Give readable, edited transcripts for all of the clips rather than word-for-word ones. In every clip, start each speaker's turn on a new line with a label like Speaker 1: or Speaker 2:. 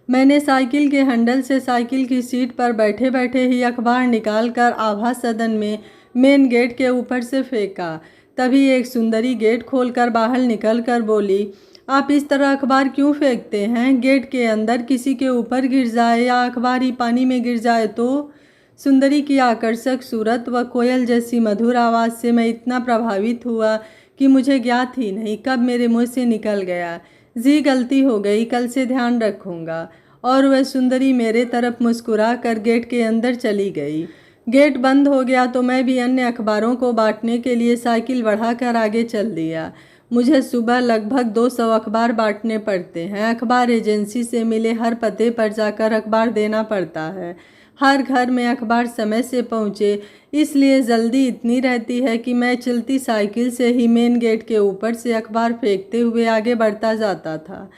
Speaker 1: मैंने साइकिल के हैंडल से साइकिल की सीट पर बैठे बैठे ही अखबार निकालकर आभा सदन में मेन गेट के ऊपर से फेंका। तभी एक सुंदरी गेट खोलकर बाहर निकलकर बोली, आप इस तरह अखबार क्यों फेंकते हैं? गेट के अंदर किसी के ऊपर गिर जाए या अखबार ही पानी में गिर जाए तो? सुंदरी की आकर्षक सूरत व कोयल जैसी मधुर आवाज़ से मैं इतना प्रभावित हुआ कि मुझे ज्ञात ही नहीं कब मेरे मुंह से निकल गया, जी गलती हो गई, कल से ध्यान रखूँगा। और वह सुंदरी मेरे तरफ मुस्कुरा कर गेट के अंदर चली गई। गेट बंद हो गया तो मैं भी अन्य अखबारों को बांटने के लिए साइकिल बढ़ाकर आगे चल दिया। मुझे सुबह लगभग 200 अखबार बांटने पड़ते हैं। अखबार एजेंसी से मिले हर पते पर जाकर अखबार देना पड़ता है। हर घर में अखबार समय से पहुँचे, इसलिए जल्दी इतनी रहती है कि मैं चलती साइकिल से ही मेन गेट के ऊपर से अखबार फेंकते हुए आगे बढ़ता जाता था।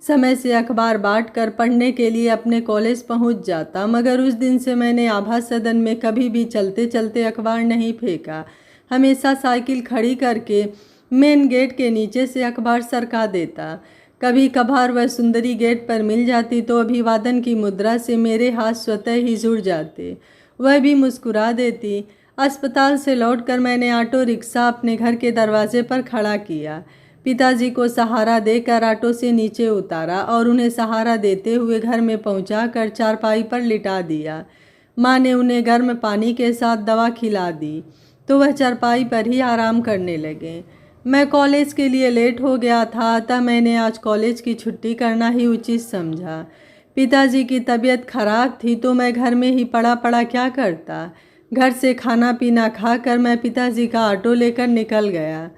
Speaker 1: समय से अखबार बांट कर पढ़ने के लिए अपने कॉलेज पहुंच जाता। मगर उस दिन से मैंने आभा सदन में कभी भी चलते चलते अखबार नहीं फेंका। हमेशा साइकिल खड़ी करके मेन गेट के नीचे से अखबार सरका देता। कभी कभार वह सुंदरी गेट पर मिल जाती तो अभिवादन की मुद्रा से मेरे हाथ स्वतः ही जुड़ जाते। वह भी मुस्कुरा देती। अस्पताल से लौटकर मैंने ऑटो रिक्शा अपने घर के दरवाजे पर खड़ा किया। पिताजी को सहारा देकर ऑटो से नीचे उतारा और उन्हें सहारा देते हुए घर में पहुंचाकर चारपाई पर लिटा दिया। माँ ने उन्हें गर्म पानी के साथ दवा खिला दी तो वह चारपाई पर ही आराम करने लगे। मैं कॉलेज के लिए लेट हो गया था, अतः मैंने आज कॉलेज की छुट्टी करना ही उचित समझा। पिताजी की तबीयत खराब थी तो मैं घर में ही पड़ा पड़ा क्या करता। घर से खाना पीना खाकर मैं पिताजी का ऑटो लेकर निकल गया।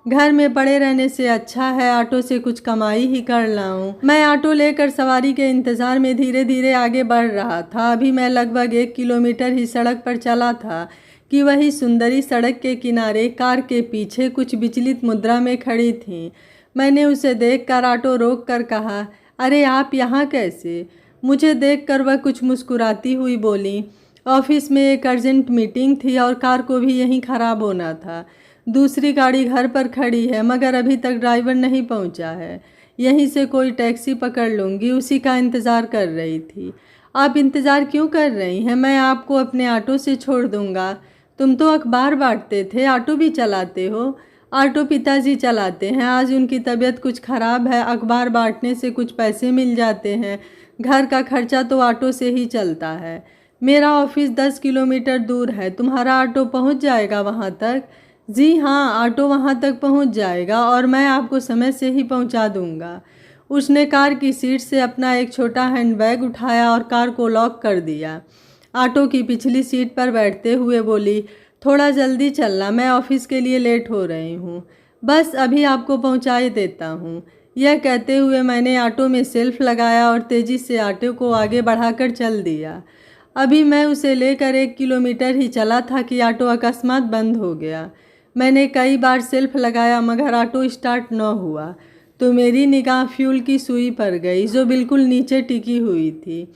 Speaker 1: घर में पड़े रहने से अच्छा है ऑटो से कुछ कमाई ही कर लाऊं। मैं ऑटो लेकर सवारी के इंतज़ार में धीरे धीरे आगे बढ़ रहा था। अभी मैं लगभग 1 किलोमीटर ही सड़क पर चला था कि वही सुंदरी सड़क के किनारे कार के पीछे कुछ विचलित मुद्रा में खड़ी थी। मैंने उसे देखकर ऑटो रोक कर कहा, अरे आप यहाँ कैसे? मुझे देखकर वह कुछ मुस्कुराती हुई बोली, ऑफिस में एक अर्जेंट मीटिंग थी और कार को भी यहीं ख़राब होना था। दूसरी गाड़ी घर पर खड़ी है मगर अभी तक ड्राइवर नहीं पहुंचा है। यहीं से कोई टैक्सी पकड़ लूँगी, उसी का इंतज़ार कर रही थी। आप इंतज़ार क्यों कर रही हैं? मैं आपको अपने ऑटो से छोड़ दूँगा। तुम तो अखबार बांटते थे, ऑटो भी चलाते हो। ऑटो पिताजी चलाते हैं, आज उनकी तबीयत कुछ ख़राब है, अखबार बांटने से कुछ पैसे मिल जाते हैं। घर का खर्चा तो ऑटो से ही चलता है। मेरा ऑफिस 10 किलोमीटर दूर है, तुम्हारा ऑटो पहुंच जाएगा वहां तक? जी हाँ, ऑटो वहां तक पहुंच जाएगा और मैं आपको समय से ही पहुंचा दूंगा। उसने कार की सीट से अपना एक छोटा हैंडबैग उठाया और कार को लॉक कर दिया। ऑटो की पिछली सीट पर बैठते हुए बोली, थोड़ा जल्दी चलना, मैं ऑफिस के लिए लेट हो रही हूँ। बस अभी आपको पहुँचाए देता हूँ। यह कहते हुए मैंने ऑटो में सेल्फ लगाया और तेज़ी से ऑटो को आगे बढ़ाकर चल दिया। अभी मैं उसे लेकर 1 किलोमीटर ही चला था कि ऑटो अकस्मात बंद हो गया। मैंने कई बार सेल्फ लगाया मगर ऑटो स्टार्ट न हुआ तो मेरी निगाह फ्यूल की सुई पर गई जो बिल्कुल नीचे टिकी हुई थी।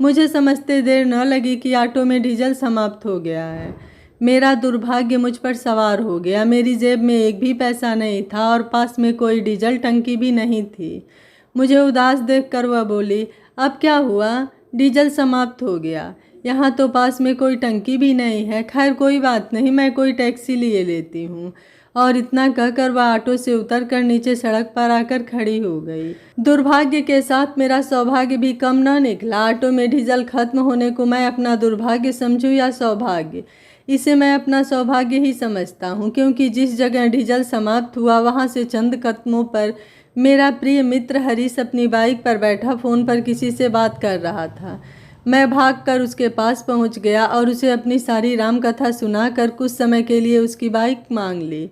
Speaker 1: मुझे समझते देर न लगी कि ऑटो में डीजल समाप्त हो गया है। मेरा दुर्भाग्य मुझ पर सवार हो गया। मेरी जेब में एक भी पैसा नहीं था और पास में कोई डीजल टंकी भी नहीं थी। मुझे उदास देखकर वह बोली, अब क्या हुआ? डीजल समाप्त हो गया। यहाँ तो पास में कोई टंकी भी नहीं है। खैर कोई बात नहीं, मैं कोई टैक्सी लिए लेती हूँ। और इतना कहकर वह ऑटो से उतरकर नीचे सड़क पर आकर खड़ी हो गई। दुर्भाग्य के साथ मेरा सौभाग्य भी कम न निकला। ऑटो में डीजल खत्म होने को मैं अपना दुर्भाग्य समझूं या सौभाग्य, इसे मैं अपना सौभाग्य ही समझता हूँ, क्योंकि जिस जगह डीजल समाप्त हुआ वहाँ से चंद कदमों पर मेरा प्रिय मित्र हरीश अपनी बाइक पर बैठा फ़ोन पर किसी से बात कर रहा था। मैं भागकर उसके पास पहुंच गया और उसे अपनी सारी राम कथा सुनाकर कुछ समय के लिए उसकी बाइक मांग ली।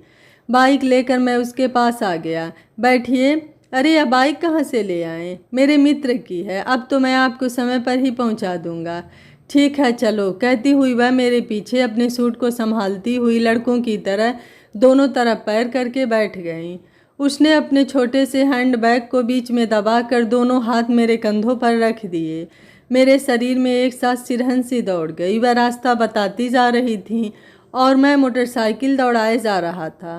Speaker 1: बाइक लेकर मैं उसके पास आ गया। बैठिए। अरे यह बाइक कहाँ से ले आए? मेरे मित्र की है, अब तो मैं आपको समय पर ही पहुंचा दूंगा। ठीक है चलो, कहती हुई वह मेरे पीछे अपने सूट को संभालती हुई लड़कों की तरह दोनों तरफ पैर करके बैठ गई। उसने अपने छोटे से हैंडबैग को बीच में दबाकर दोनों हाथ मेरे कंधों पर रख दिए। मेरे शरीर में एक साथ सिरहन सी दौड़ गई। वह रास्ता बताती जा रही थी और मैं मोटरसाइकिल दौड़ाए जा रहा था।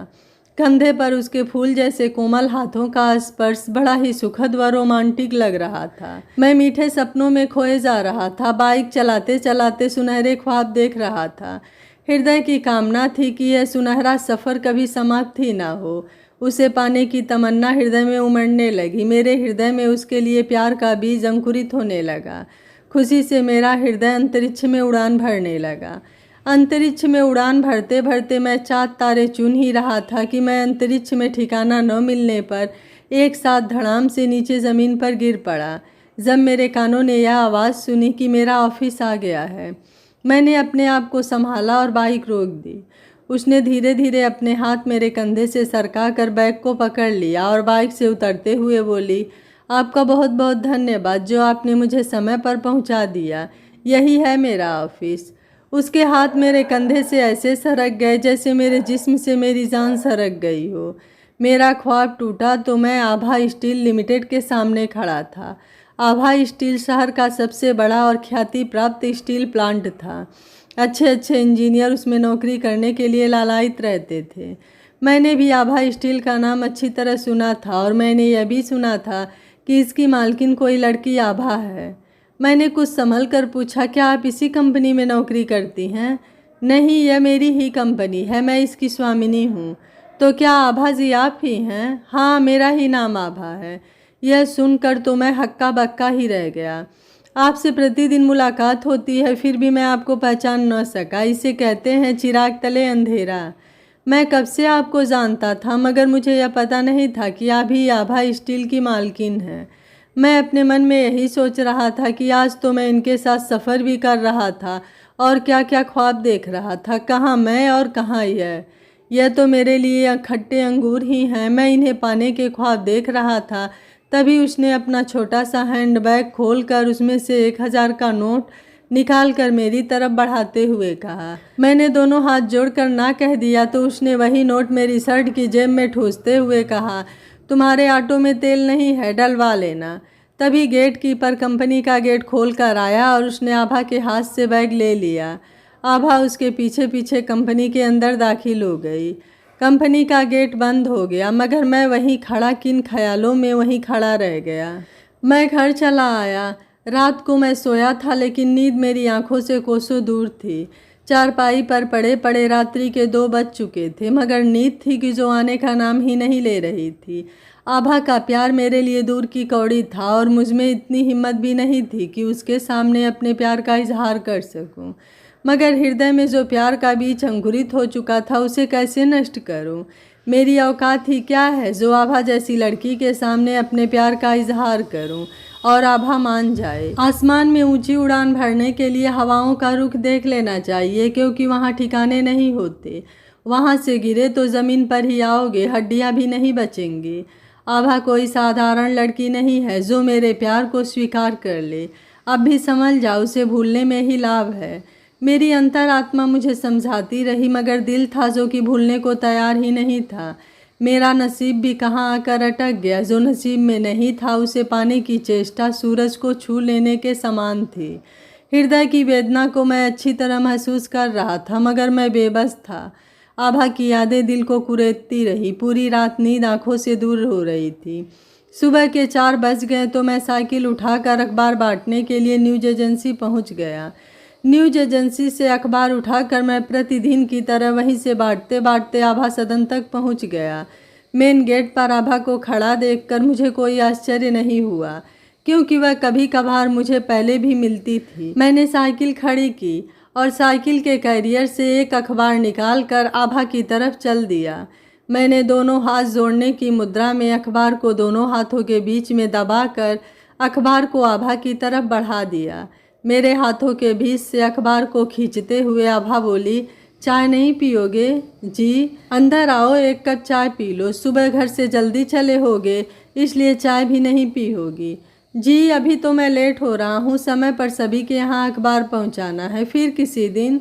Speaker 1: कंधे पर उसके फूल जैसे कोमल हाथों का स्पर्श बड़ा ही सुखद व रोमांटिक लग रहा था। मैं मीठे सपनों में खोए जा रहा था। बाइक चलाते चलाते सुनहरे ख्वाब देख रहा था। हृदय की कामना थी कि यह सुनहरा सफ़र कभी समाप्त ही ना हो। उसे पाने की तमन्ना हृदय में उमड़ने लगी। मेरे हृदय में उसके लिए प्यार का बीज अंकुरित होने लगा। खुशी से मेरा हृदय अंतरिक्ष में उड़ान भरने लगा। अंतरिक्ष में उड़ान भरते भरते मैं चाँद तारे चुन ही रहा था कि मैं अंतरिक्ष में ठिकाना न मिलने पर एक साथ धड़ाम से नीचे ज़मीन पर गिर पड़ा। जब मेरे कानों ने यह आवाज़ सुनी कि मेरा ऑफिस आ गया है, मैंने अपने आप को संभाला और बाइक रोक दी। उसने धीरे धीरे अपने हाथ मेरे कंधे से सरका कर बैग को पकड़ लिया और बाइक से उतरते हुए बोली, आपका बहुत बहुत धन्यवाद जो आपने मुझे समय पर पहुंचा दिया। यही है मेरा ऑफिस। उसके हाथ मेरे कंधे से ऐसे सरक गए जैसे मेरे जिस्म से मेरी जान सरक गई हो। मेरा ख्वाब टूटा तो मैं आभा स्टील लिमिटेड के सामने खड़ा था। आभा स्टील शहर का सबसे बड़ा और ख्याति प्राप्त स्टील प्लांट था। अच्छे अच्छे इंजीनियर उसमें नौकरी करने के लिए लालायित रहते थे। मैंने भी आभा स्टील का नाम अच्छी तरह सुना था और मैंने यह भी सुना था कि इसकी मालकिन कोई लड़की आभा है। मैंने कुछ संभल कर पूछा, क्या आप इसी कंपनी में नौकरी करती हैं? नहीं, यह मेरी ही कंपनी है, मैं इसकी स्वामिनी हूँ। तो क्या आभा जी आप ही हैं? हाँ, मेरा ही नाम आभा है। यह सुनकर तो मैं हक्का बक्का ही रह गया। आपसे प्रतिदिन मुलाकात होती है फिर भी मैं आपको पहचान न सका। इसे कहते हैं चिराग तले अंधेरा। मैं कब से आपको जानता था मगर मुझे यह पता नहीं था कि आप ही आभा स्टील की मालकिन हैं। मैं अपने मन में यही सोच रहा था कि आज तो मैं इनके साथ सफ़र भी कर रहा था और क्या क्या ख्वाब देख रहा था। कहाँ मैं और कहाँ यह तो मेरे लिए खट्टे अंगूर ही हैं। मैं इन्हें पाने के ख्वाब देख रहा था। तभी उसने अपना छोटा सा हैंड बैग खोल कर उसमें से 1000 का नोट निकाल कर मेरी तरफ बढ़ाते हुए कहा। मैंने दोनों हाथ जोड़कर ना कह दिया तो उसने वही नोट मेरी शर्ट की जेब में ठूंसते हुए कहा, तुम्हारे ऑटो में तेल नहीं है, डलवा लेना। तभी गेट कीपर कंपनी का गेट खोल कर आया और उसने आभा के हाथ से बैग ले लिया। आभा उसके पीछे पीछे कंपनी के अंदर दाखिल हो गई। कंपनी का गेट बंद हो गया मगर मैं वहीं खड़ा किन ख्यालों में वहीं खड़ा रह गया। मैं घर चला आया। रात को मैं सोया था लेकिन नींद मेरी आंखों से कोसों दूर थी। चारपाई पर पड़े पड़े रात्रि के 2 बज चुके थे मगर नींद थी कि जो आने का नाम ही नहीं ले रही थी। आभा का प्यार मेरे लिए दूर की कौड़ी था और मुझमें इतनी हिम्मत भी नहीं थी कि उसके सामने अपने प्यार का इजहार कर सकूं। मगर हृदय में जो प्यार का बीज अंकुरित हो चुका था उसे कैसे नष्ट करूं? मेरी औकात ही क्या है जो आभा जैसी लड़की के सामने अपने प्यार का इजहार करूं और आभा मान जाए। आसमान में ऊंची उड़ान भरने के लिए हवाओं का रुख देख लेना चाहिए क्योंकि वहाँ ठिकाने नहीं होते। वहाँ से गिरे तो ज़मीन पर ही आओगे, हड्डियाँ भी नहीं बचेंगी। आभा कोई साधारण लड़की नहीं है जो मेरे प्यार को स्वीकार कर ले। अब भी समझ जाओ, उसे भूलने में ही लाभ है। मेरी अंतरात्मा मुझे समझाती रही मगर दिल था जो कि भूलने को तैयार ही नहीं था। मेरा नसीब भी कहाँ आकर अटक गया। जो नसीब में नहीं था उसे पाने की चेष्टा सूरज को छू लेने के समान थी। हृदय की वेदना को मैं अच्छी तरह महसूस कर रहा था मगर मैं बेबस था। आभा की यादें दिल को कुरेदती रही। पूरी रात नींद आंखों से दूर हो रही थी। सुबह के 4 बज गए तो मैं साइकिल उठाकर अखबार बांटने के लिए न्यूज एजेंसी पहुंच गया। न्यूज एजेंसी से अखबार उठाकर मैं प्रतिदिन की तरह वहीं से बांटते बांटते आभा सदन तक पहुंच गया। मेन गेट पर आभा को खड़ा देखकर मुझे कोई आश्चर्य नहीं हुआ क्योंकि वह कभी कभार मुझे पहले भी मिलती थी। मैंने साइकिल खड़ी की और साइकिल के कैरियर से एक अखबार निकालकर आभा की तरफ चल दिया। मैंने दोनों हाथ जोड़ने की मुद्रा में अखबार को दोनों हाथों के बीच में दबाकर अखबार को आभा की तरफ बढ़ा दिया। मेरे हाथों के बीच से अखबार को खींचते हुए आभा बोली, चाय नहीं पियोगे? जी। अंदर आओ, 1 कप चाय पी लो। सुबह घर से जल्दी चले होगे इसलिए चाय भी नहीं पी होगी। जी, अभी तो मैं लेट हो रहा हूँ, समय पर सभी के यहाँ अखबार पहुँचाना है, फिर किसी दिन।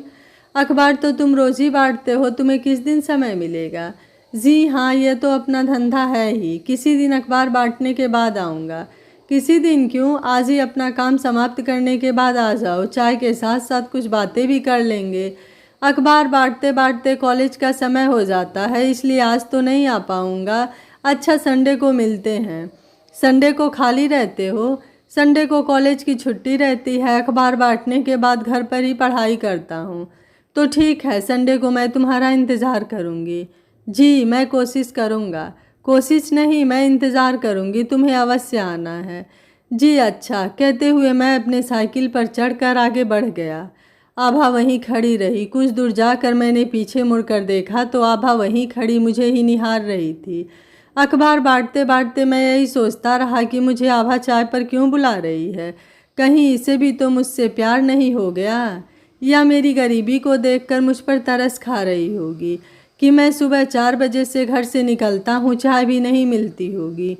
Speaker 1: अखबार तो तुम रोज़ ही बांटते हो, तुम्हें किस दिन समय मिलेगा? जी हाँ, यह तो अपना धंधा है ही, किसी दिन अखबार बांटने के बाद आऊँगा। किसी दिन क्यों, आज ही अपना काम समाप्त करने के बाद आ जाओ, चाय के साथ साथ कुछ बातें भी कर लेंगे। अखबार बांटते बांटते कॉलेज का समय हो जाता है, इसलिए आज तो नहीं आ पाऊँगा। अच्छा, संडे को मिलते हैं। संडे को खाली रहते हो? संडे को कॉलेज की छुट्टी रहती है। अखबार बांटने के बाद घर पर ही पढ़ाई करता हूँ। तो ठीक है, संडे को मैं तुम्हारा इंतज़ार करूँगी। जी, मैं कोशिश करूँगा। कोशिश नहीं, मैं इंतज़ार करूँगी, तुम्हें अवश्य आना है। जी अच्छा, कहते हुए मैं अपने साइकिल पर चढ़कर आगे बढ़ गया। आभा वहीं खड़ी रही। कुछ दूर जाकर मैंने पीछे मुड़कर देखा तो आभा वहीं खड़ी मुझे ही निहार रही थी। अखबार बांटते बांटते मैं यही सोचता रहा कि मुझे आभा चाय पर क्यों बुला रही है। कहीं इसे भी तो मुझसे प्यार नहीं हो गया, या मेरी गरीबी को देखकर मुझ पर तरस खा रही होगी कि मैं सुबह 4 बजे से घर से निकलता हूँ, चाय भी नहीं मिलती होगी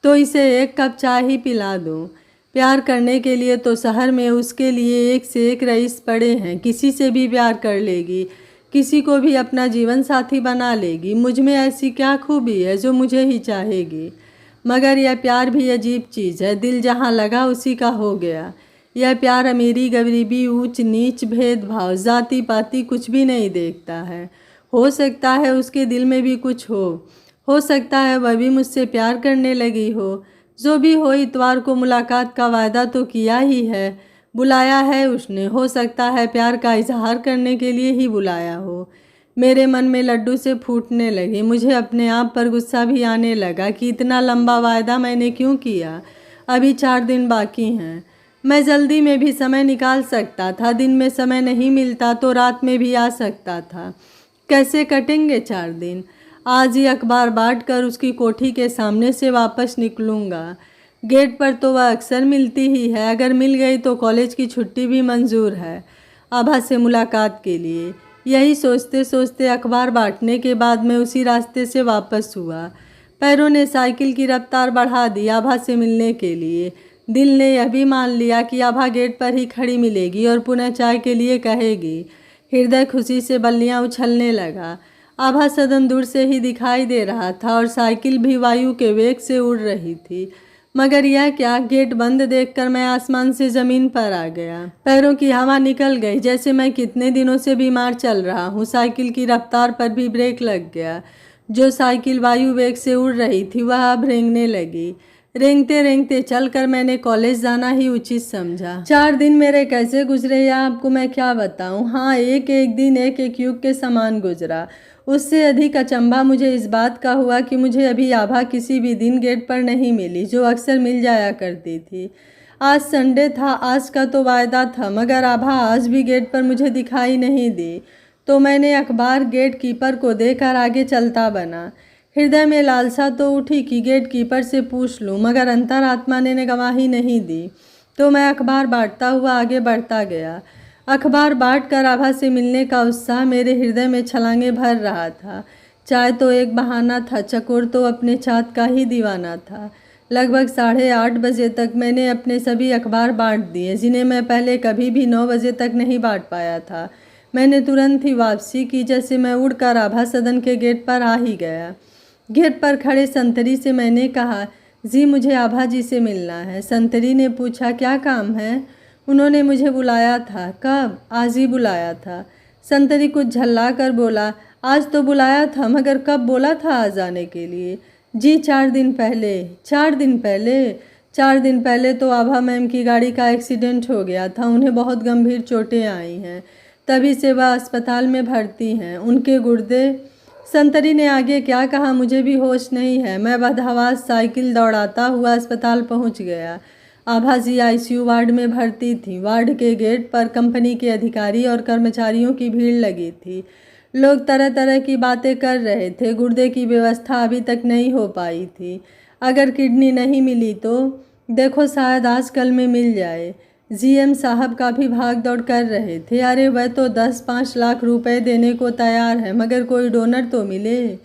Speaker 1: तो इसे एक कप चाय ही पिला दूँ। प्यार करने के लिए तो शहर में उसके लिए एक से एक रईस पड़े हैं। किसी से भी प्यार कर लेगी, किसी को भी अपना जीवन साथी बना लेगी। मुझ में ऐसी क्या खूबी है जो मुझे ही चाहेगी। मगर यह प्यार भी अजीब चीज़ है, दिल जहाँ लगा उसी का हो गया। यह प्यार अमीरी गरीबी ऊंच नीच भेदभाव जाति पाति कुछ भी नहीं देखता है। हो सकता है उसके दिल में भी कुछ हो सकता है वह भी मुझसे प्यार करने लगी हो। जो भी हो, इतवार को मुलाकात का वादा तो किया ही है, बुलाया है उसने। हो सकता है प्यार का इजहार करने के लिए ही बुलाया हो। मेरे मन में लड्डू से फूटने लगे। मुझे अपने आप पर गुस्सा भी आने लगा कि इतना लंबा वायदा मैंने क्यों किया। अभी 4 दिन बाकी हैं। मैं जल्दी में भी समय निकाल सकता था। दिन में समय नहीं मिलता तो रात में भी आ सकता था। कैसे कटेंगे 4 दिन? आज ही अखबार बांट कर उसकी कोठी के सामने से वापस निकलूँगा। गेट पर तो वह अक्सर मिलती ही है। अगर मिल गई तो कॉलेज की छुट्टी भी मंजूर है आभा से मुलाकात के लिए। यही सोचते सोचते अखबार बांटने के बाद मैं उसी रास्ते से वापस हुआ। पैरों ने साइकिल की रफ्तार बढ़ा दी आभा से मिलने के लिए। दिल ने यह भी मान लिया कि आभा गेट पर ही खड़ी मिलेगी और पुनः चाय के लिए कहेगी। हृदय खुशी से बल्लियां उछलने लगा। आभा सदन दूर से ही दिखाई दे रहा था और साइकिल भी वायु के वेग से उड़ रही थी। मगर यह क्या, गेट बंद देखकर मैं आसमान से ज़मीन पर आ गया। पैरों की हवा निकल गई, जैसे मैं कितने दिनों से बीमार चल रहा हूँ। साइकिल की रफ्तार पर भी ब्रेक लग गया। जो साइकिल वायु वेग से उड़ रही थी वह अब रेंगने लगी। रेंगते रेंगते चलकर मैंने कॉलेज जाना ही उचित समझा। 4 दिन मेरे कैसे गुजरे या आपको मैं क्या बताऊं। हाँ, एक एक दिन एक एक युग के समान गुजरा। उससे अधिक अचंभा मुझे इस बात का हुआ कि मुझे अभी आभा किसी भी दिन गेट पर नहीं मिली, जो अक्सर मिल जाया करती थी। आज संडे था, आज का तो वायदा था, मगर आभा आज भी गेट पर मुझे दिखाई नहीं दी। तो मैंने अखबार गेट कीपर को देकर आगे चलता बना। हृदय में लालसा तो उठी कि गेट कीपर से पूछ लूँ, मगर अंतरात्मा ने गवाही नहीं दी। तो मैं अखबार बांटता हुआ आगे बढ़ता गया। अखबार बांटकर आभा से मिलने का उत्साह मेरे हृदय में छलांगे भर रहा था। चाय तो एक बहाना था, चकोर तो अपने चाँद का ही दीवाना था। लगभग 8:30 बजे तक मैंने अपने सभी अखबार बांट दिए, जिन्हें मैं पहले कभी भी 9 बजे तक नहीं बांट पाया था। मैंने तुरंत ही वापसी की, जैसे मैं उड़कर आभा सदन के गेट पर आ ही गया। गेट पर खड़े संतरी से मैंने कहा, जी मुझे आभा जी से मिलना है। संतरी ने पूछा, क्या काम है? उन्होंने मुझे बुलाया था। कब? आज ही बुलाया था। संतरी कुछ झल्ला कर बोला, आज तो बुलाया था, मगर कब बोला था आज आने के लिए? जी 4 दिन पहले। 4 दिन पहले? 4 दिन पहले तो आभा मैम की गाड़ी का एक्सीडेंट हो गया था। उन्हें बहुत गंभीर चोटें आई हैं, तभी से वह अस्पताल में भर्ती हैं। उनके गुर्दे। संतरी ने आगे क्या कहा मुझे भी होश नहीं है। मैं बदहवास साइकिल दौड़ाता हुआ अस्पताल पहुंच गया। आभा जी आईसीयू वार्ड में भर्ती थी। वार्ड के गेट पर कंपनी के अधिकारी और कर्मचारियों की भीड़ लगी थी। लोग तरह तरह की बातें कर रहे थे। गुर्दे की व्यवस्था अभी तक नहीं हो पाई थी। अगर किडनी नहीं मिली तो देखो, शायद आजकल में मिल जाए। जीएम साहब काफ़ी भाग दौड़ कर रहे थे। अरे वह तो 10-5 लाख रुपए देने को तैयार है, मगर कोई डोनर तो मिले।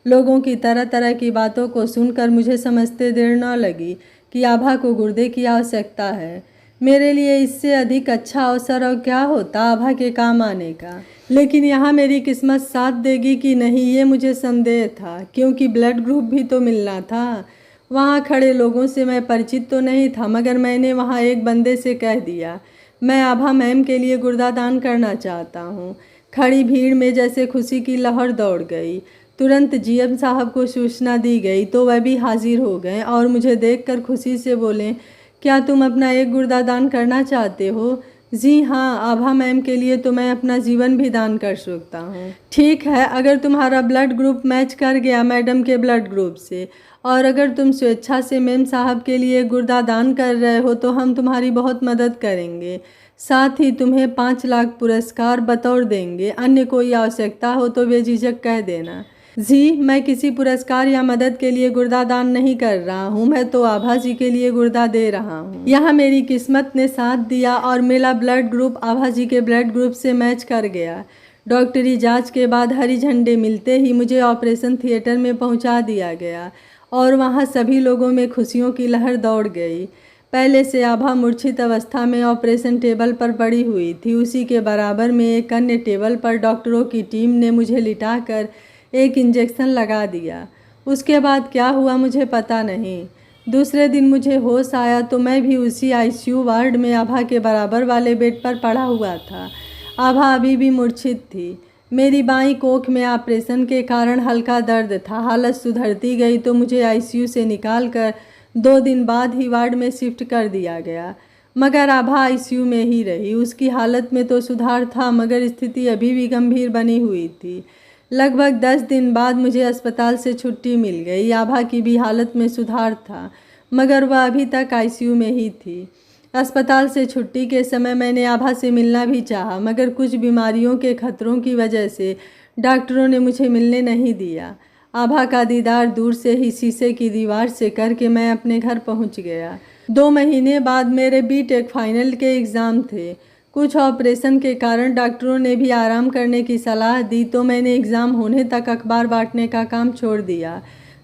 Speaker 1: लोगों की तरह तरह की बातों को सुनकर मुझे समझते देर न लगी कि आभा को गुर्दे की आवश्यकता है। मेरे लिए इससे अधिक अच्छा अवसर और क्या होता आभा के काम आने का। लेकिन यहाँ मेरी किस्मत साथ देगी कि नहीं, ये मुझे संदेह था, क्योंकि ब्लड ग्रुप भी तो मिलना था। वहाँ खड़े लोगों से मैं परिचित तो नहीं था, मगर मैंने वहाँ एक बंदे से कह दिया, मैं आभा मैम के लिए गुर्दा दान करना चाहता हूँ। खड़ी भीड़ में जैसे खुशी की लहर दौड़ गई। तुरंत जीएम साहब को सूचना दी गई तो वह भी हाजिर हो गए और मुझे देखकर खुशी से बोले, क्या तुम अपना एक गुर्दा दान करना चाहते हो? जी हाँ, आभा मैम के लिए तो मैं अपना जीवन भी दान कर सकता हूँ। ठीक है, अगर तुम्हारा ब्लड ग्रुप मैच कर गया मैडम के ब्लड ग्रुप से और अगर तुम स्वेच्छा से मैम साहब के लिए गुर्दा दान कर रहे हो तो हम तुम्हारी बहुत मदद करेंगे। साथ ही तुम्हें 5 लाख पुरस्कार बतौर देंगे। अन्य कोई आवश्यकता हो तो बेझिझक कह देना। जी, मैं किसी पुरस्कार या मदद के लिए गुर्दा दान नहीं कर रहा हूँ, मैं तो आभा जी के लिए गुर्दा दे रहा हूँ। यहाँ मेरी किस्मत ने साथ दिया और मेरा ब्लड ग्रुप आभा जी के ब्लड ग्रुप से मैच कर गया। डॉक्टरी जांच के बाद हरी झंडे मिलते ही मुझे ऑपरेशन थिएटर में पहुँचा दिया गया और वहाँ सभी लोगों में खुशियों की लहर दौड़ गई। पहले से आभा मूर्छित अवस्था में ऑपरेशन टेबल पर पड़ी हुई थी। उसी के बराबर में एक अन्य टेबल पर डॉक्टरों की टीम ने मुझे लिटाकर एक इंजेक्शन लगा दिया। उसके बाद क्या हुआ मुझे पता नहीं। दूसरे दिन मुझे होश आया तो मैं भी उसी आईसीयू वार्ड में आभा के बराबर वाले बेड पर पड़ा हुआ था। आभा अभी भी मूर्छित थी। मेरी बाईं कोख में ऑपरेशन के कारण हल्का दर्द था। हालत सुधरती गई तो मुझे आईसीयू से निकालकर 2 दिन बाद ही वार्ड में शिफ्ट कर दिया गया, मगर आभा आईसीयू में ही रही। उसकी हालत में तो सुधार था मगर स्थिति अभी भी गंभीर बनी हुई थी। लगभग 10 दिन बाद मुझे अस्पताल से छुट्टी मिल गई। आभा की भी हालत में सुधार था मगर वह अभी तक आईसीयू में ही थी। अस्पताल से छुट्टी के समय मैंने आभा से मिलना भी चाहा मगर कुछ बीमारियों के खतरों की वजह से डॉक्टरों ने मुझे मिलने नहीं दिया। आभा का दीदार दूर से ही शीशे की दीवार से करके मैं अपने घर पहुंच गया। 2 महीने बाद मेरे बीटेक फाइनल के एग्ज़ाम थे। कुछ ऑपरेशन के कारण डॉक्टरों ने भी आराम करने की सलाह दी तो मैंने एग्ज़ाम होने तक अखबार बांटने का काम छोड़ दिया।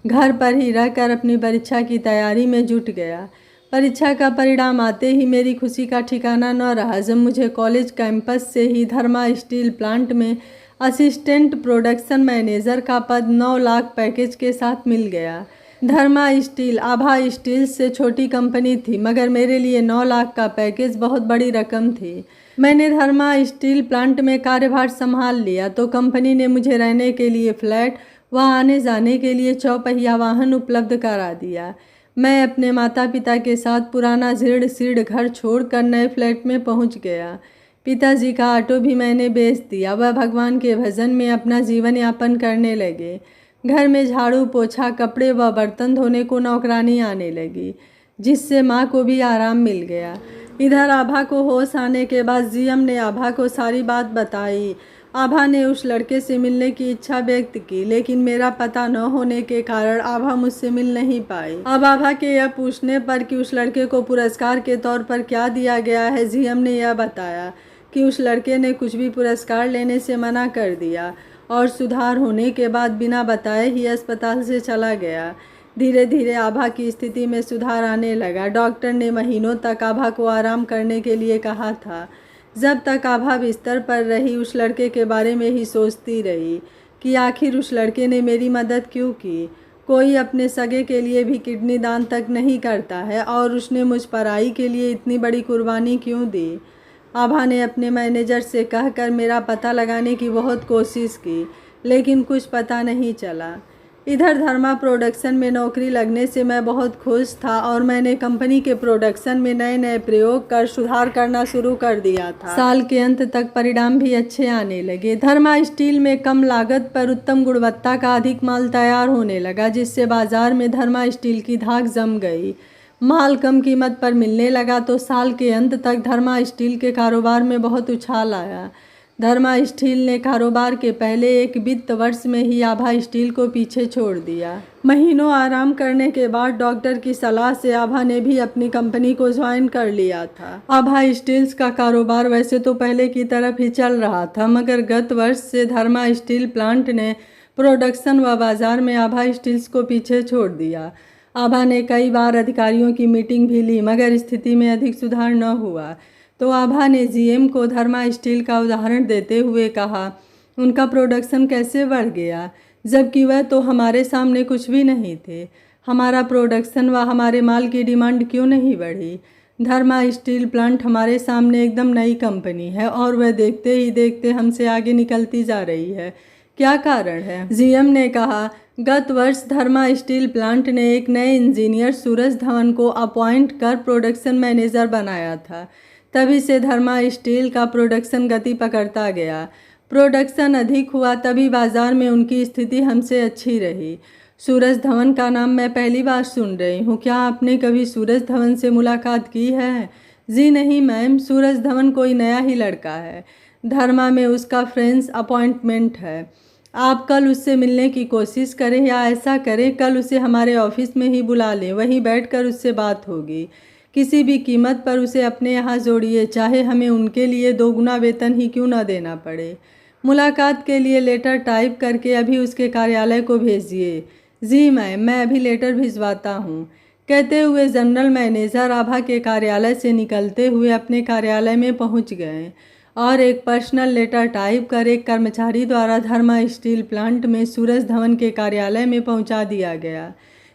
Speaker 1: घर पर ही रहकर अपनी परीक्षा की तैयारी में जुट गया। परीक्षा का परिणाम आते ही मेरी खुशी का ठिकाना न रहा जब मुझे कॉलेज कैंपस से ही धर्मा स्टील प्लांट में असिस्टेंट प्रोडक्शन मैनेजर का पद 9 लाख पैकेज के साथ मिल गया। धर्मा स्टील आभा स्टील से छोटी कंपनी थी मगर मेरे लिए 9 लाख का पैकेज बहुत बड़ी रकम थी। मैंने धर्मा स्टील प्लांट में कार्यभार संभाल लिया तो कंपनी ने मुझे रहने के लिए फ्लैट व आने जाने के लिए 4 पहिया वाहन उपलब्ध करा दिया। मैं अपने माता पिता के साथ पुराना जीर्ण शीर्ण घर छोड़कर नए फ्लैट में पहुंच गया। पिताजी का ऑटो भी मैंने बेच दिया। वह भगवान के भजन में अपना जीवन यापन करने लगे। घर में झाड़ू पोछा कपड़े व बर्तन धोने को नौकरानी आने लगी जिससे माँ को भी आराम मिल गया। इधर आभा को होश आने के बाद जीएम ने आभा को सारी बात बताई। आभा ने उस लड़के से मिलने की इच्छा व्यक्त की लेकिन मेरा पता न होने के कारण आभा मुझसे मिल नहीं पाई। अब आभा के यह पूछने पर कि उस लड़के को पुरस्कार के तौर पर क्या दिया गया है, जीएम ने यह बताया कि उस लड़के ने कुछ भी पुरस्कार लेने से मना कर दिया और सुधार होने के बाद बिना बताए ही अस्पताल से चला गया। धीरे धीरे आभा की स्थिति में सुधार आने लगा। डॉक्टर ने महीनों तक आभा को आराम करने के लिए कहा था। जब तक आभा बिस्तर पर रही उस लड़के के बारे में ही सोचती रही कि आखिर उस लड़के ने मेरी मदद क्यों की। कोई अपने सगे के लिए भी किडनी दान तक नहीं करता है और उसने मुझ पराई के लिए इतनी बड़ी कुर्बानी क्यों दी। आभा ने अपने मैनेजर से कहकर मेरा पता लगाने की बहुत कोशिश की लेकिन कुछ पता नहीं चला। इधर धर्मा प्रोडक्शन में नौकरी लगने से मैं बहुत खुश था और मैंने कंपनी के प्रोडक्शन में नए नए प्रयोग कर सुधार करना शुरू कर दिया था। साल के अंत तक परिणाम भी अच्छे आने लगे। धर्मा स्टील में कम लागत पर उत्तम गुणवत्ता का अधिक माल तैयार होने लगा जिससे बाजार में धर्मा स्टील की धाक जम गई। माल कम कीमत पर मिलने लगा तो साल के अंत तक धर्मा स्टील के कारोबार में बहुत उछाल आया। धर्मा स्टील ने कारोबार के पहले एक वित्त वर्ष में ही आभा स्टील को पीछे छोड़ दिया। महीनों आराम करने के बाद डॉक्टर की सलाह से आभा ने भी अपनी कंपनी को ज्वाइन कर लिया था। आभा स्टील्स का कारोबार वैसे तो पहले की तरफ ही चल रहा था मगर गत वर्ष से धर्मा स्टील प्लांट ने प्रोडक्शन व बाजार में आभा स्टील्स को पीछे छोड़ दिया। आभा ने कई बार अधिकारियों की मीटिंग भी ली मगर स्थिति में अधिक सुधार न हुआ तो आभा ने जीएम को धर्मा स्टील का उदाहरण देते हुए कहा, उनका प्रोडक्शन कैसे बढ़ गया जबकि वह तो हमारे सामने कुछ भी नहीं थे। हमारा प्रोडक्शन व हमारे माल की डिमांड क्यों नहीं बढ़ी। धर्मा स्टील प्लांट हमारे सामने एकदम नई कंपनी है और वह देखते ही देखते हमसे आगे निकलती जा रही है। क्या कारण है? जीएम ने कहा, गत वर्ष धर्मा स्टील प्लांट ने एक नए इंजीनियर सूरज धवन को अपॉइंट कर प्रोडक्शन मैनेजर बनाया था। तभी से धर्मा स्टील का प्रोडक्शन गति पकड़ता गया। प्रोडक्शन अधिक हुआ तभी बाजार में उनकी स्थिति हमसे अच्छी रही। सूरज धवन का नाम मैं पहली बार सुन रही हूँ। क्या आपने कभी सूरज धवन से मुलाकात की है? जी नहीं मैम, सूरज धवन कोई नया ही लड़का है। धर्मा में उसका फ्रेंड्स अपॉइंटमेंट है। आप कल उससे मिलने की कोशिश करें या ऐसा करें कल उसे हमारे ऑफिस में ही बुला लें, वहीं बैठकर उससे बात होगी। किसी भी कीमत पर उसे अपने यहाँ जोड़िए, चाहे हमें उनके लिए 2 गुना वेतन ही क्यों न देना पड़े। मुलाकात के लिए लेटर टाइप करके अभी उसके कार्यालय को भेजिए। जी मैम, मैं अभी लेटर भिजवाता हूँ। कहते हुए जनरल मैनेजर आभा के कार्यालय से निकलते हुए अपने कार्यालय में पहुँच गए और एक पर्सनल लेटर टाइप कर एक कर्मचारी द्वारा धर्मा स्टील प्लांट में सूरज धवन के कार्यालय में पहुंचा दिया गया,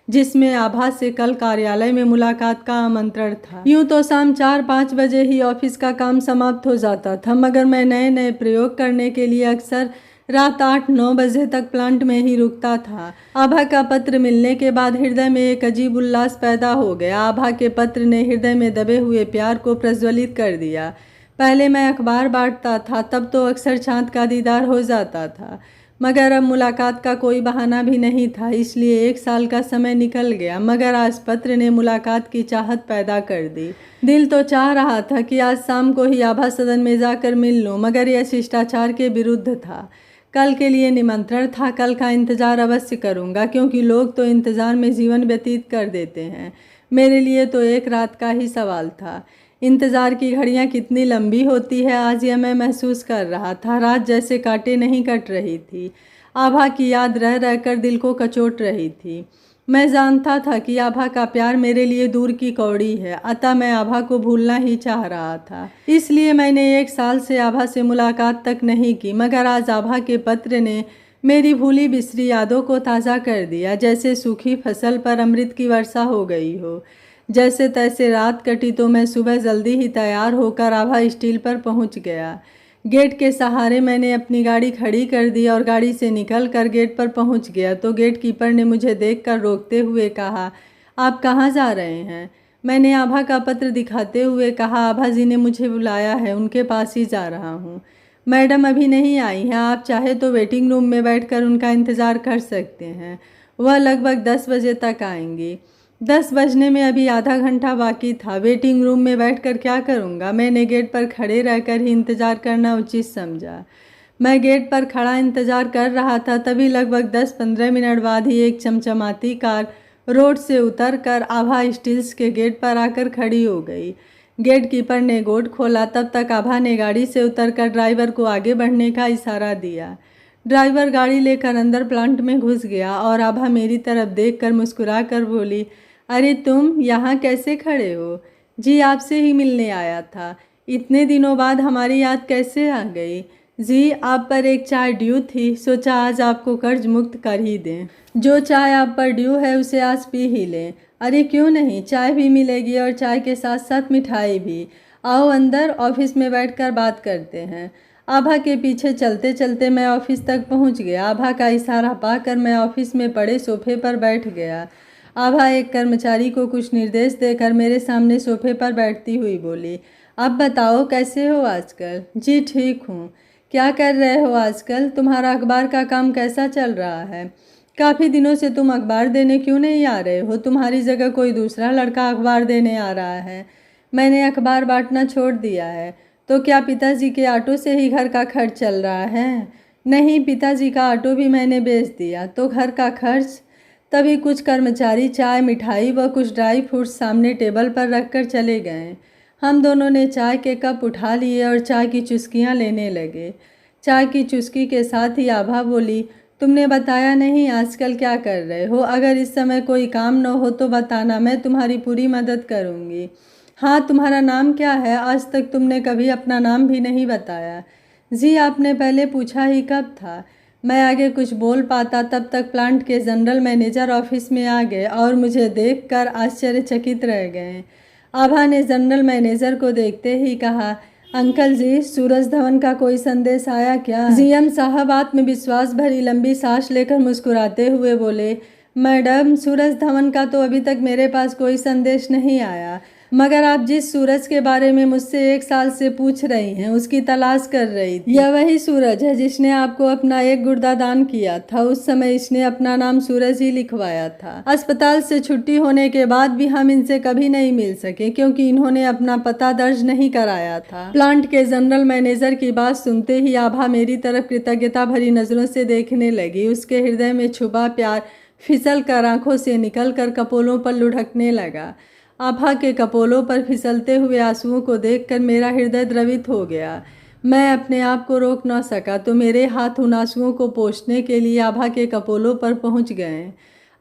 Speaker 1: जिसमें आभा से कल कार्यालय में मुलाकात का आमंत्रण था। यूं तो शाम 4-5 बजे ही ऑफिस का काम समाप्त हो जाता था, मगर मैं नए नए प्रयोग करने के लिए अक्सर रात 8-9 बजे तक प्लांट में ही रुकता था। आभा का पत्र मिलने के बाद हृदय में एक अजीब उल्लास पैदा हो गया। आभा के पत्र ने हृदय में दबे हुए प्यार को प्रज्वलित कर दिया। पहले मैं अखबार बांटता था, तब तो अक्सर चाँद का दीदार हो जाता था, मगर अब मुलाकात का कोई बहाना भी नहीं था, इसलिए 1 साल का समय निकल गया। मगर आज पत्र ने मुलाकात की चाहत पैदा कर दी। दिल तो चाह रहा था कि आज शाम को ही आभा सदन में जाकर मिल लूं, मगर यह शिष्टाचार के विरुद्ध था। कल के लिए निमंत्रण था, कल का इंतज़ार अवश्य करूँगा, क्योंकि लोग तो इंतज़ार में जीवन व्यतीत कर देते हैं। मेरे लिए तो 1 रात का ही सवाल था। इंतज़ार की घड़ियाँ कितनी लंबी होती है, आज यह मैं महसूस कर रहा था। रात जैसे कांटे नहीं कट रही थी। आभा की याद रह रहकर दिल को कचोट रही थी। मैं जानता था कि आभा का प्यार मेरे लिए दूर की कौड़ी है, अतः मैं आभा को भूलना ही चाह रहा था। इसलिए मैंने 1 साल से आभा से मुलाकात तक नहीं की, मगर आज आभा के पत्र ने मेरी भूली बिसरी यादों को ताज़ा कर दिया। जैसे सूखी फसल पर अमृत की वर्षा हो गई हो। जैसे तैसे रात कटी तो मैं सुबह जल्दी ही तैयार होकर आभा स्टील पर पहुंच गया। गेट के सहारे मैंने अपनी गाड़ी खड़ी कर दी और गाड़ी से निकलकर गेट पर पहुंच गया तो गेट कीपर ने मुझे देखकर रोकते हुए कहा, आप कहाँ जा रहे हैं? मैंने आभा का पत्र दिखाते हुए कहा, आभा जी ने मुझे बुलाया है, उनके पास ही जा रहा हूँ। मैडम अभी नहीं आई हैं, आप चाहे तो वेटिंग रूम में बैठकर उनका इंतज़ार कर सकते हैं। वह लगभग 10 बजे तक आएंगी। 10 बजने में अभी आधा घंटा बाकी था। वेटिंग रूम में बैठकर क्या करूँगा? मैंने गेट पर खड़े रहकर ही इंतज़ार करना उचित समझा। मैं गेट पर खड़ा इंतज़ार कर रहा था, तभी लगभग 10-15 मिनट बाद ही एक चमचमाती कार रोड से उतरकर आभा स्टील्स के गेट पर आकर खड़ी हो गई। गेट कीपर ने गेट खोला, तब तक आभा ने गाड़ी से उतरकर ड्राइवर को आगे बढ़ने का इशारा दिया। ड्राइवर गाड़ी लेकर अंदर प्लांट में घुस गया और आभा मेरी तरफ देखकर मुस्कुरा कर बोली, अरे तुम यहाँ कैसे खड़े हो? जी आपसे ही मिलने आया था। इतने दिनों बाद हमारी याद कैसे आ गई? जी आप पर एक चाय ड्यू थी, सोचा आज आपको कर्ज मुक्त कर ही दें। जो चाय आप पर ड्यू है उसे आज पी ही लें। अरे क्यों नहीं, चाय भी मिलेगी और चाय के साथ साथ मिठाई भी। आओ अंदर, ऑफिस में बैठकर बात करते हैं। आभा के पीछे चलते चलते मैं ऑफिस तक पहुंच गया। आभा का इशारा पाकर मैं ऑफिस में पड़े सोफे पर बैठ गया। आभा एक कर्मचारी को कुछ निर्देश देकर मेरे सामने सोफे पर बैठती हुई बोली, अब बताओ कैसे हो आजकल? जी ठीक हूँ। क्या कर रहे हो आजकल? तुम्हारा अखबार का काम कैसा चल रहा है? काफ़ी दिनों से तुम अखबार देने क्यों नहीं आ रहे हो? तुम्हारी जगह कोई दूसरा लड़का अखबार देने आ रहा है। मैंने अखबार बांटना छोड़ दिया है। तो क्या पिताजी के ऑटो से ही घर का खर्च चल रहा है? नहीं, पिताजी का ऑटो भी मैंने बेच दिया। तो घर का खर्च? तभी कुछ कर्मचारी चाय, मिठाई व कुछ ड्राई फ्रूट्स सामने टेबल पर रखकर चले गए। हम दोनों ने चाय के कप उठा लिए और चाय की चुस्कियां लेने लगे। चाय की चुस्की के साथ ही आभा बोली, तुमने बताया नहीं आजकल क्या कर रहे हो? अगर इस समय कोई काम न हो तो बताना, मैं तुम्हारी पूरी मदद करूँगी। हाँ, तुम्हारा नाम क्या है? आज तक तुमने कभी अपना नाम भी नहीं बताया। जी आपने पहले पूछा ही कब था? मैं आगे कुछ बोल पाता तब तक प्लांट के जनरल मैनेजर ऑफिस में आ गए और मुझे देखकर आश्चर्यचकित रह गए। आभा ने जनरल मैनेजर को देखते ही कहा, अंकल जी, सूरज धवन का कोई संदेश आया क्या? जीएम साहब आत्मविश्वास भरी लंबी सांस लेकर मुस्कुराते हुए बोले, मैडम, सूरज धवन का तो अभी तक मेरे पास कोई संदेश नहीं आया, मगर आप जिस सूरज के बारे में मुझसे 1 साल से पूछ रही हैं उसकी तलाश कर रही थी। यह वही सूरज है जिसने आपको अपना एक गुर्दा दान किया था। उस समय इसने अपना नाम सूरज ही लिखवाया था। अस्पताल से छुट्टी होने के बाद भी हम इनसे कभी नहीं मिल सके क्योंकि इन्होंने अपना पता दर्ज नहीं कराया था। प्लांट के जनरल मैनेजर की बात सुनते ही आभा मेरी तरफ कृतज्ञता भरी नजरों से देखने लगी। उसके हृदय में छुपा प्यार फिसल कर आंखों से निकल कर कपोलों पर लुढ़कने लगा। आभा के कपोलों पर फिसलते हुए आंसुओं को देखकर मेरा हृदय द्रवित हो गया। मैं अपने आप को रोक न सका तो मेरे हाथ उन आंसुओं को पोंछने के लिए आभा के कपोलों पर पहुंच गए।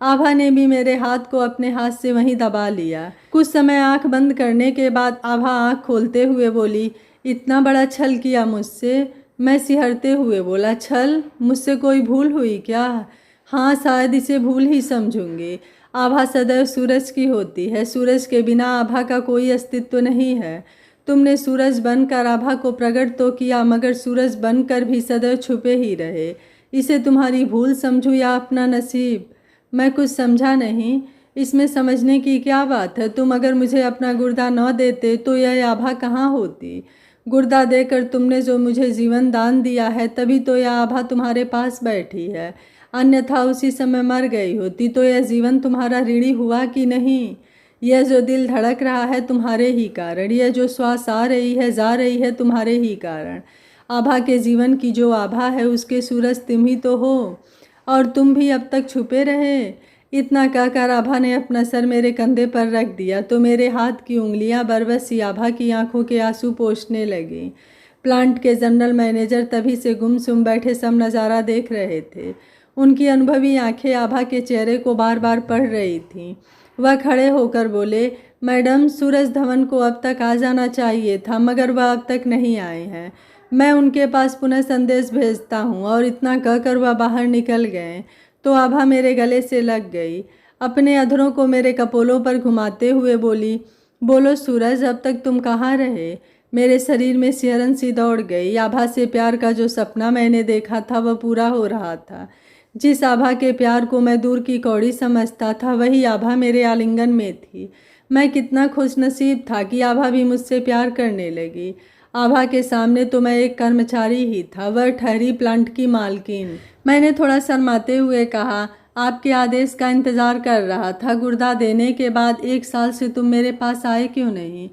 Speaker 1: आभा ने भी मेरे हाथ को अपने हाथ से वहीं दबा लिया। कुछ समय आंख बंद करने के बाद आभा आंख खोलते हुए बोली, इतना बड़ा छल किया मुझसे? मैं सिहरते हुए बोला, छल? मुझसे कोई भूल हुई क्या? हाँ, शायद इसे भूल ही समझूंगी। आभा सदैव सूरज की होती है। सूरज के बिना आभा का कोई अस्तित्व नहीं है। तुमने सूरज बनकर आभा को प्रकट तो किया, मगर सूरज बनकर भी सदैव छुपे ही रहे। इसे तुम्हारी भूल समझूं या अपना नसीब? मैं कुछ समझा नहीं। इसमें समझने की क्या बात है? तुम अगर मुझे अपना गुर्दा न देते तो यह आभा कहाँ होती? गुर्दा देकर तुमने जो मुझे जीवन दान दिया है, तभी तो यह आभा तुम्हारे पास बैठी है। अन्यथा उसी समय मर गई होती। तो यह जीवन तुम्हारा ऋणी हुआ कि नहीं? यह जो दिल धड़क रहा है तुम्हारे ही कारण, यह जो श्वास आ रही है जा रही है तुम्हारे ही कारण। आभा के जीवन की जो आभा है उसके सूरज तुम ही तो हो, और तुम भी अब तक छुपे रहे। इतना कहकर आभा ने अपना सर मेरे कंधे पर रख दिया तो मेरे हाथ की उंगलियां बरबसी आभा की आंखों के आंसू पोंछने लगीं। प्लांट के जनरल मैनेजर तभी से गुमसुम बैठे सब नज़ारा देख रहे थे। उनकी अनुभवी आंखें आभा के चेहरे को बार बार पढ़ रही थीं। वह खड़े होकर बोले, मैडम, सूरज धवन को अब तक आ जाना चाहिए था, मगर वह अब तक नहीं आए हैं। मैं उनके पास पुनः संदेश भेजता हूँ। और इतना कहकर वह बाहर निकल गए तो आभा मेरे गले से लग गई। अपने अधरों को मेरे कपोलों पर घुमाते हुए बोली, बोलो सूरज, अब तक तुम कहाँ रहे? मेरे शरीर में सिहरन सी दौड़ गई। आभा से प्यार का जो सपना मैंने देखा था वह पूरा हो रहा था। जिस आभा के प्यार को मैं दूर की कौड़ी समझता था, वही आभा मेरे आलिंगन में थी। मैं कितना खुशनसीब था कि आभा भी मुझसे प्यार करने लगी। आभा के सामने तो मैं एक कर्मचारी ही था, वह ठहरी प्लांट की मालकिन। मैंने थोड़ा शर्माते हुए कहा, आपके आदेश का इंतज़ार कर रहा था। गुर्दा देने के बाद 1 साल से तुम मेरे पास आए क्यों नहीं?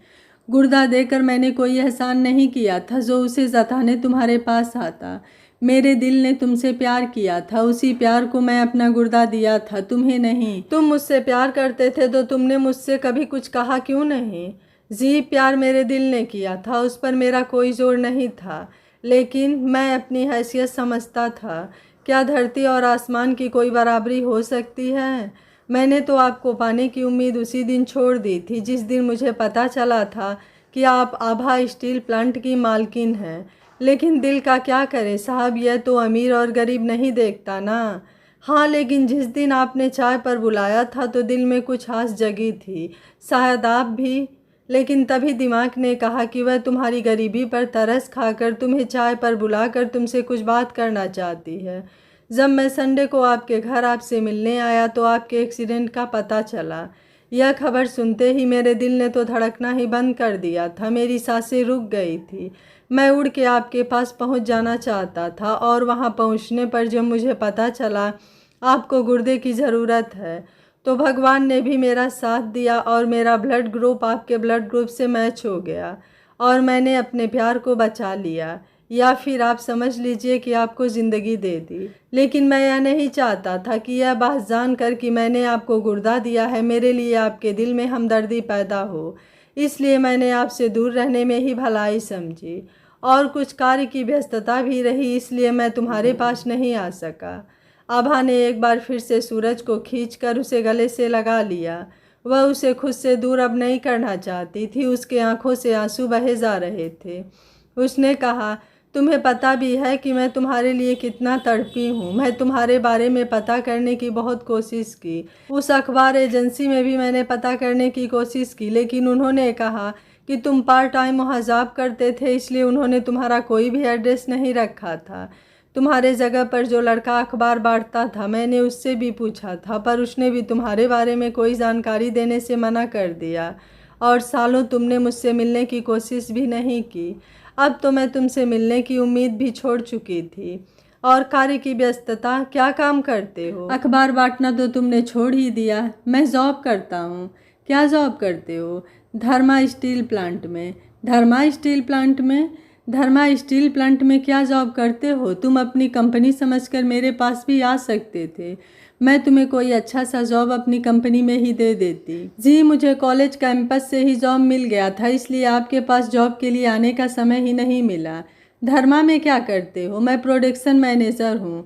Speaker 1: गुर्दा देकर मैंने कोई एहसान नहीं किया था जो उसे जताने तुम्हारे पास आता। मेरे दिल ने तुमसे प्यार किया था, उसी प्यार को मैं अपना गुर्दा दिया था, तुम्हें नहीं। तुम मुझसे प्यार करते थे तो तुमने मुझसे कभी कुछ कहा क्यों नहीं? जी, प्यार मेरे दिल ने किया था, उस पर मेरा कोई जोर नहीं था, लेकिन मैं अपनी हैसियत समझता था। क्या धरती और आसमान की कोई बराबरी हो सकती है? मैंने तो आपको पाने की उम्मीद उसी दिन छोड़ दी थी जिस दिन मुझे पता चला था कि आप आभा स्टील प्लांट की मालकिन हैं। लेकिन दिल का क्या करे साहब, यह तो अमीर और गरीब नहीं देखता ना। हाँ, लेकिन जिस दिन आपने चाय पर बुलाया था तो दिल में कुछ आस जगी थी, शायद आप भी। लेकिन तभी दिमाग ने कहा कि वह तुम्हारी गरीबी पर तरस खाकर तुम्हें चाय पर बुलाकर तुमसे कुछ बात करना चाहती है। जब मैं संडे को आपके घर आपसे मिलने आया तो आपके एक्सीडेंट का पता चला। यह खबर सुनते ही मेरे दिल ने तो धड़कना ही बंद कर दिया था, मेरी सांसें रुक गई थी। मैं उड़ के आपके पास पहुंच जाना चाहता था, और वहां पहुंचने पर जब मुझे पता चला आपको गुर्दे की ज़रूरत है तो भगवान ने भी मेरा साथ दिया और मेरा ब्लड ग्रुप आपके ब्लड ग्रुप से मैच हो गया और मैंने अपने प्यार को बचा लिया, या फिर आप समझ लीजिए कि आपको ज़िंदगी दे दी। लेकिन मैं यह नहीं चाहता था कि यह बात जानकर कि मैंने आपको गुर्दा दिया है मेरे लिए आपके दिल में हमदर्दी पैदा हो। इसलिए मैंने आपसे दूर रहने में ही भलाई समझी, और कुछ कार्य की व्यस्तता भी रही, इसलिए मैं तुम्हारे पास नहीं आ सका। आभा ने एक बार फिर से सूरज को खींचकर उसे गले से लगा लिया। वह उसे खुद से दूर अब नहीं करना चाहती थी। उसके आंखों से आंसू बहे जा रहे थे। उसने कहा, तुम्हें पता भी है कि मैं तुम्हारे लिए कितना तड़पी हूँ। मैं तुम्हारे बारे में पता करने की बहुत कोशिश की। उस अखबार एजेंसी में भी मैंने पता करने की कोशिश की, लेकिन उन्होंने कहा कि तुम पार्ट टाइम वहाँ जॉब करते थे, इसलिए उन्होंने तुम्हारा कोई भी एड्रेस नहीं रखा था। तुम्हारे जगह पर जो लड़का अखबार बांटता था, मैंने उससे भी पूछा था, पर उसने भी तुम्हारे बारे में कोई जानकारी देने से मना कर दिया और सालों तुमने मुझसे मिलने की कोशिश भी नहीं की। अब तो मैं तुमसे मिलने की उम्मीद भी छोड़ चुकी थी। और कार्य की व्यस्तता, क्या काम करते हो? अखबार बांटना तो तुमने छोड़ ही दिया। मैं जॉब करता हूँ। क्या जॉब करते हो? धर्मा स्टील प्लांट में। धर्मा स्टील प्लांट में? धर्मा स्टील प्लांट में क्या जॉब करते हो? तुम अपनी कंपनी समझकर मेरे पास भी आ सकते थे। मैं तुम्हें कोई अच्छा सा जॉब अपनी कंपनी में ही दे देती। जी, मुझे कॉलेज कैंपस से ही जॉब मिल गया था, इसलिए आपके पास जॉब के लिए आने का समय ही नहीं मिला। धर्मा में क्या करते हो? मैं प्रोडक्शन मैनेजर हूँ।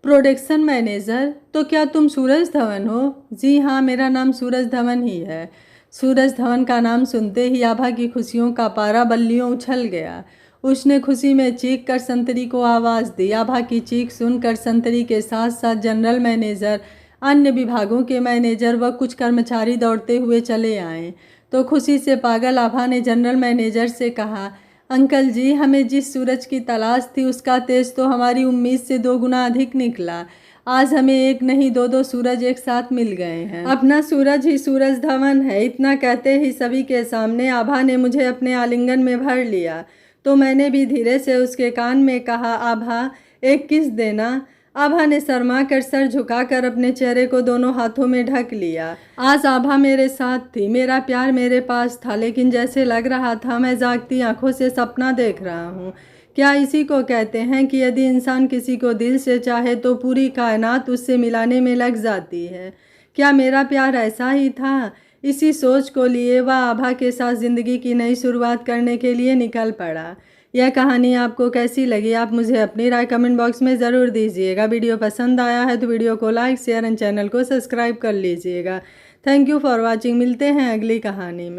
Speaker 1: Production manager? तो क्या तुम सूरज धवन हो? जी हाँ, मेरा नाम सूरज धवन ही है। सूरज धवन का नाम सुनते ही आभा की खुशियों का पारा बल्लियों उछल गया। उसने खुशी में चीख कर संतरी को आवाज़ दी। आभा की चीख सुनकर संतरी के साथ साथ जनरल मैनेजर, अन्य विभागों के मैनेजर व कुछ कर्मचारी दौड़ते हुए चले आए। तो खुशी से पागल आभा ने जनरल मैनेजर से कहा, अंकल जी, हमें जिस सूरज की तलाश थी उसका तेज तो हमारी उम्मीद से 2 गुना अधिक निकला। आज हमें एक नहीं 2-2 सूरज एक साथ मिल गए हैं। अपना सूरज ही सूरज धवन है। इतना कहते ही सभी के सामने आभा ने मुझे अपने आलिंगन में भर लिया। तो मैंने भी धीरे से उसके कान में कहा, आभा, एक किस देना। आभा ने शर्मा कर सर झुकाकर अपने चेहरे को दोनों हाथों में ढक लिया। आज आभा मेरे साथ थी, मेरा प्यार मेरे पास था, लेकिन जैसे लग रहा था मैं जागती आंखों से सपना देख रहा हूँ। क्या इसी को कहते हैं कि यदि इंसान किसी को दिल से चाहे तो पूरी कायनात उससे मिलाने में लग जाती है? क्या मेरा प्यार ऐसा ही था? इसी सोच को लिए वह आभा के साथ ज़िंदगी की नई शुरुआत करने के लिए निकल पड़ा। यह कहानी आपको कैसी लगी? आप मुझे अपनी राय कमेंट बॉक्स में ज़रूर दीजिएगा। वीडियो पसंद आया है तो वीडियो को लाइक, शेयर एंड चैनल को सब्सक्राइब कर लीजिएगा। Thank you for watching. मिलते हैं अगली कहानी में।